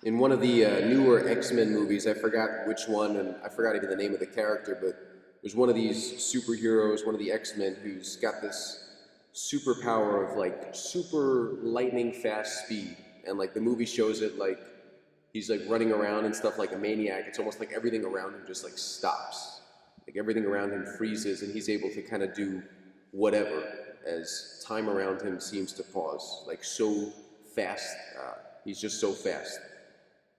In one of the newer X-Men movies, I forgot which one, and I forgot even the name of the character, but there's one of these superheroes, one of the X-Men, who's got this superpower of like super lightning fast speed, and like the movie shows it like he's like running around and stuff like a maniac. It's almost like everything around him just like stops, like everything around him freezes, and he's able to kind of do whatever as time around him seems to pause, like so fast. He's just so fast.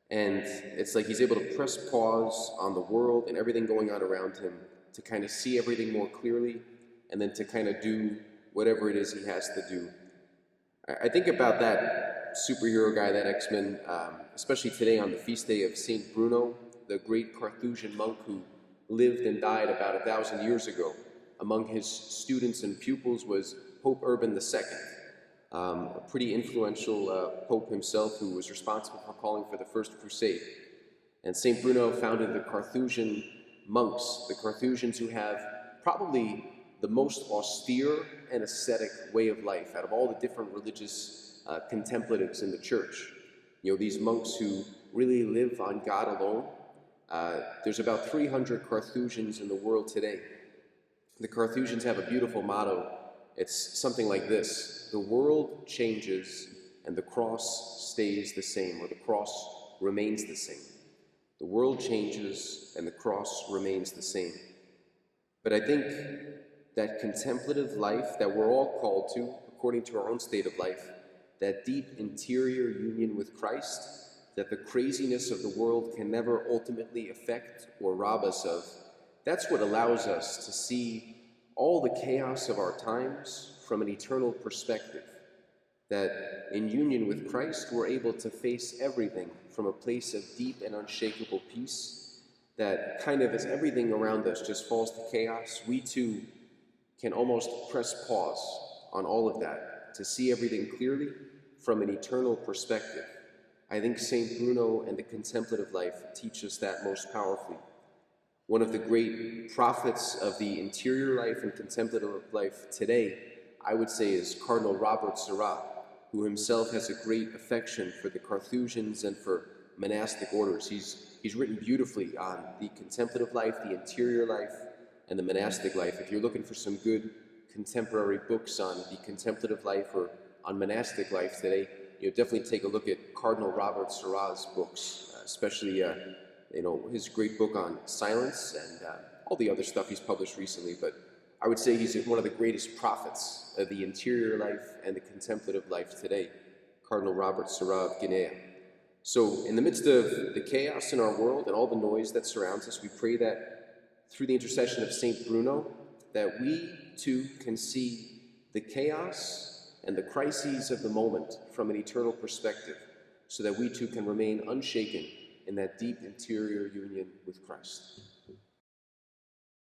And it's like he's able to press pause on the world and everything going on around him to kind of see everything more clearly and then to kind of do whatever it is he has to do. I think about that superhero guy, that X-Men, especially today on the feast day of Saint Bruno, the great Carthusian monk who lived and died about 1,000 years ago. Among his students and pupils was Pope Urban II. A pretty influential pope himself who was responsible for calling for the First Crusade. And St. Bruno founded the Carthusian monks, the Carthusians who have probably the most austere and ascetic way of life out of all the different religious contemplatives in the church. You know, these monks who really live on God alone. There's about 300 Carthusians in the world today. The Carthusians have a beautiful motto. It's something like this: the world changes and the cross stays the same, or the cross remains the same. The world changes and the cross remains the same. But I think that contemplative life that we're all called to, according to our own state of life, that deep interior union with Christ, that the craziness of the world can never ultimately affect or rob us of, that's what allows us to see all the chaos of our times from an eternal perspective. That in union with Christ, we're able to face everything from a place of deep and unshakable peace, that kind of as everything around us just falls to chaos, we too can almost press pause on all of that to see everything clearly from an eternal perspective. I think St. Bruno and the contemplative life teach us that most powerfully. One of the great prophets of the interior life and contemplative life today, I would say, is Cardinal Robert Sarrat, who himself has a great affection for the Carthusians and for monastic orders. He's written beautifully on the contemplative life, the interior life, and the monastic life. If you're looking for some good contemporary books on the contemplative life or on monastic life today, definitely take a look at Cardinal Robert Sarrat's books, especially his great book on silence and all the other stuff he's published recently. But I would say he's one of the greatest prophets of the interior life and the contemplative life today, Cardinal Robert Sarrat of Guinea. So in the midst of the chaos in our world and all the noise that surrounds us, we pray that through the intercession of St. Bruno, that we too can see the chaos and the crises of the moment from an eternal perspective, so that we too can remain unshaken in that deep interior union with Christ.